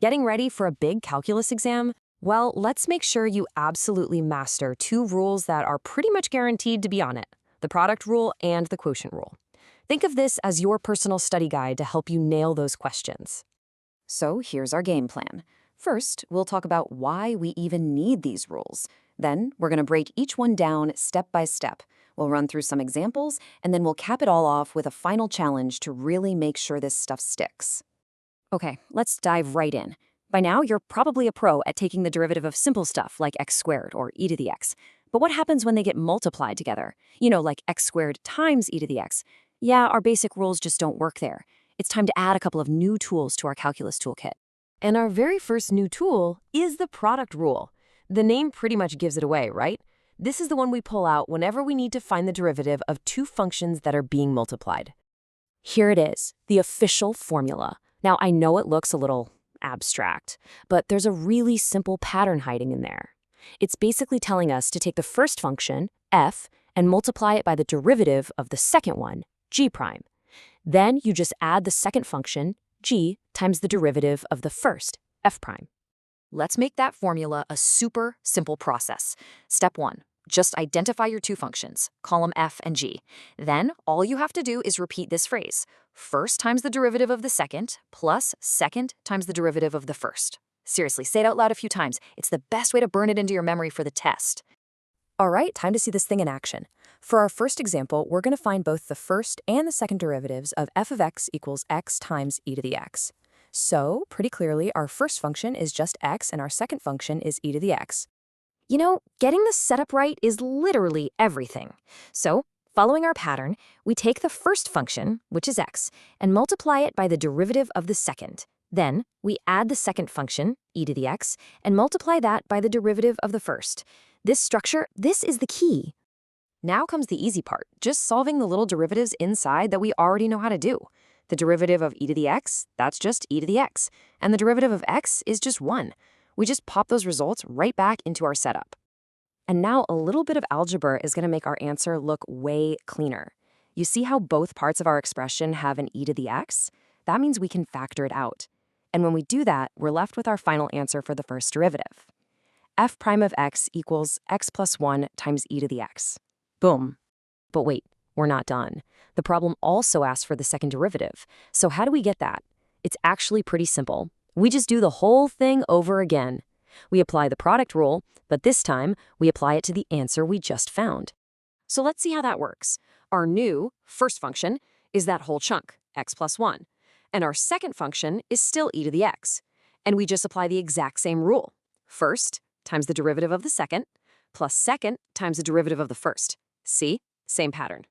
Getting ready for a big calculus exam? Well, let's make sure you absolutely master two rules that are pretty much guaranteed to be on it: the product rule and the quotient rule. Think of this as your personal study guide to help you nail those questions. So here's our game plan. First, we'll talk about why we even need these rules. Then, we're going to break each one down step by step. We'll run through some examples, and then we'll cap it all off with a final challenge to really make sure this stuff sticks. Okay, let's dive right in. By now, you're probably a pro at taking the derivative of simple stuff like x squared or e to the x. But what happens when they get multiplied together? Like x squared times e to the x. Yeah, our basic rules just don't work there. It's time to add a couple of new tools to our calculus toolkit. And our very first new tool is the product rule. The name pretty much gives it away, right? This is the one we pull out whenever we need to find the derivative of two functions that are being multiplied. Here it is, the official formula. Now, I know it looks a little abstract, but there's a really simple pattern hiding in there. It's basically telling us to take the first function, f, and multiply it by the derivative of the second one, g prime. Then you just add the second function, g, times the derivative of the first, f prime. Let's make that formula a super simple process. Step 1. Just identify your two functions, call them f and g. Then all you have to do is repeat this phrase: first times the derivative of the second, plus second times the derivative of the first. Seriously, say it out loud a few times. It's the best way to burn it into your memory for the test. All right, time to see this thing in action. For our first example, we're going to find both the first and the second derivatives of f of x equals x times e to the x. So, pretty clearly, our first function is just x and our second function is e to the x. Getting the setup right is literally everything. So, following our pattern, we take the first function, which is x, and multiply it by the derivative of the second. Then, we add the second function, e to the x, and multiply that by the derivative of the first. This structure, this is the key. Now comes the easy part, just solving the little derivatives inside that we already know how to do. The derivative of e to the x, that's just e to the x, and the derivative of x is just 1. We just pop those results right back into our setup. And now a little bit of algebra is going to make our answer look way cleaner. You see how both parts of our expression have an e to the x? That means we can factor it out. And when we do that, we're left with our final answer for the first derivative. F prime of x equals x plus 1 times e to the x. Boom. But wait, we're not done. The problem also asks for the second derivative. So how do we get that? It's actually pretty simple. We just do the whole thing over again. We apply the product rule, but this time we apply it to the answer we just found. So let's see how that works. Our new first function is that whole chunk, x plus 1. And our second function is still e to the x. And we just apply the exact same rule. First times the derivative of the second, plus second times the derivative of the first. See? Same pattern.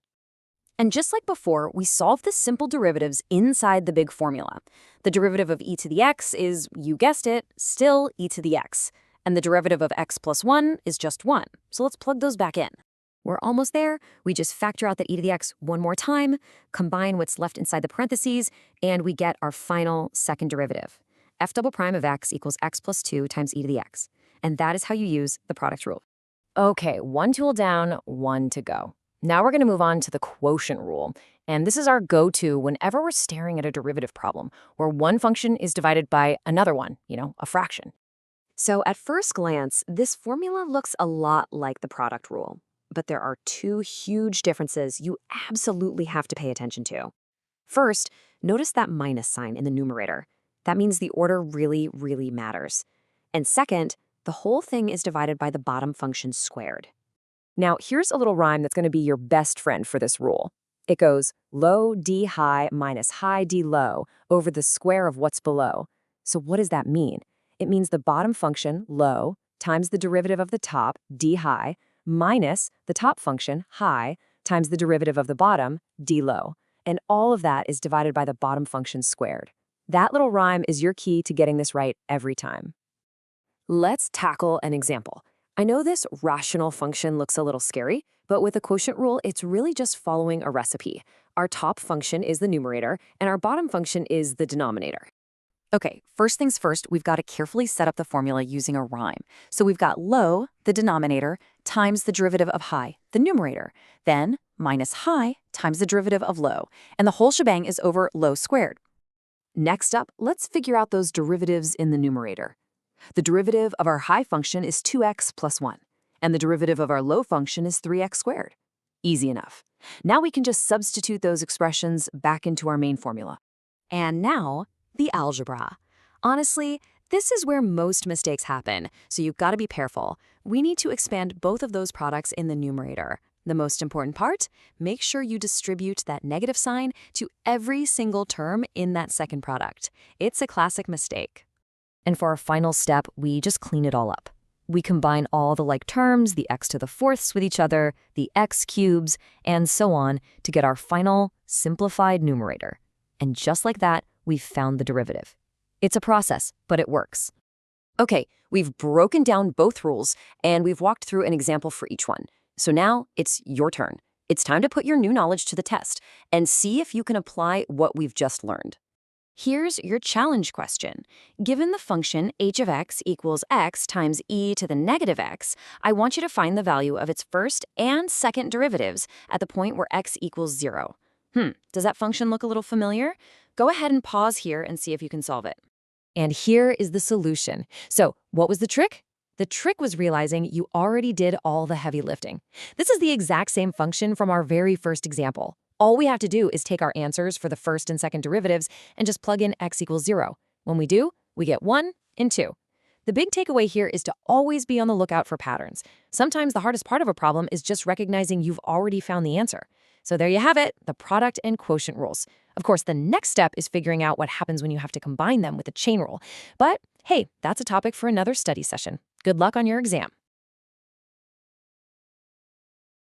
And just like before, we solve the simple derivatives inside the big formula. The derivative of e to the x is, you guessed it, still e to the x. And the derivative of x plus 1 is just 1. So let's plug those back in. We're almost there. We just factor out that e to the x one more time, combine what's left inside the parentheses, and we get our final second derivative. F double prime of x equals x plus 2 times e to the x. And that is how you use the product rule. Okay, one tool down, one to go. Now we're going to move on to the quotient rule. And this is our go-to whenever we're staring at a derivative problem, where one function is divided by another one, a fraction. So at first glance, this formula looks a lot like the product rule. But there are two huge differences you absolutely have to pay attention to. First, notice that minus sign in the numerator. That means the order really, really matters. And second, the whole thing is divided by the bottom function squared. Now, here's a little rhyme that's going to be your best friend for this rule. It goes low d high minus high d low over the square of what's below. So what does that mean? It means the bottom function, low, times the derivative of the top, d high, minus the top function, high, times the derivative of the bottom, d low. And all of that is divided by the bottom function squared. That little rhyme is your key to getting this right every time. Let's tackle an example. I know this rational function looks a little scary, but with the quotient rule, it's really just following a recipe. Our top function is the numerator, and our bottom function is the denominator. Okay, first things first, we've got to carefully set up the formula using a rhyme. So we've got low, the denominator, times the derivative of high, the numerator. Then minus high times the derivative of low. And the whole shebang is over low squared. Next up, let's figure out those derivatives in the numerator. The derivative of our high function is 2x plus 1, and the derivative of our low function is 3x squared. Easy enough. Now we can just substitute those expressions back into our main formula. And now, the algebra. Honestly, this is where most mistakes happen, so you've got to be careful. We need to expand both of those products in the numerator. The most important part, make sure you distribute that negative sign to every single term in that second product. It's a classic mistake. And for our final step, we just clean it all up. We combine all the like terms, the x to the fourths with each other, the x cubes, and so on to get our final simplified numerator. And just like that, we've found the derivative. It's a process, but it works. Okay, we've broken down both rules, and we've walked through an example for each one. So now it's your turn. It's time to put your new knowledge to the test and see if you can apply what we've just learned. Here's your challenge question. Given the function h of x equals x times e to the negative x, I want you to find the value of its first and second derivatives at the point where x equals 0. Does that function look a little familiar? Go ahead and pause here and see if you can solve it. And here is the solution. So, what was the trick? The trick was realizing you already did all the heavy lifting. This is the exact same function from our very first example. All we have to do is take our answers for the first and second derivatives and just plug in x equals 0. When we do, we get 1 and 2. The big takeaway here is to always be on the lookout for patterns. Sometimes the hardest part of a problem is just recognizing you've already found the answer. So there you have it, the product and quotient rules. Of course, the next step is figuring out what happens when you have to combine them with the chain rule. But hey, that's a topic for another study session. Good luck on your exam.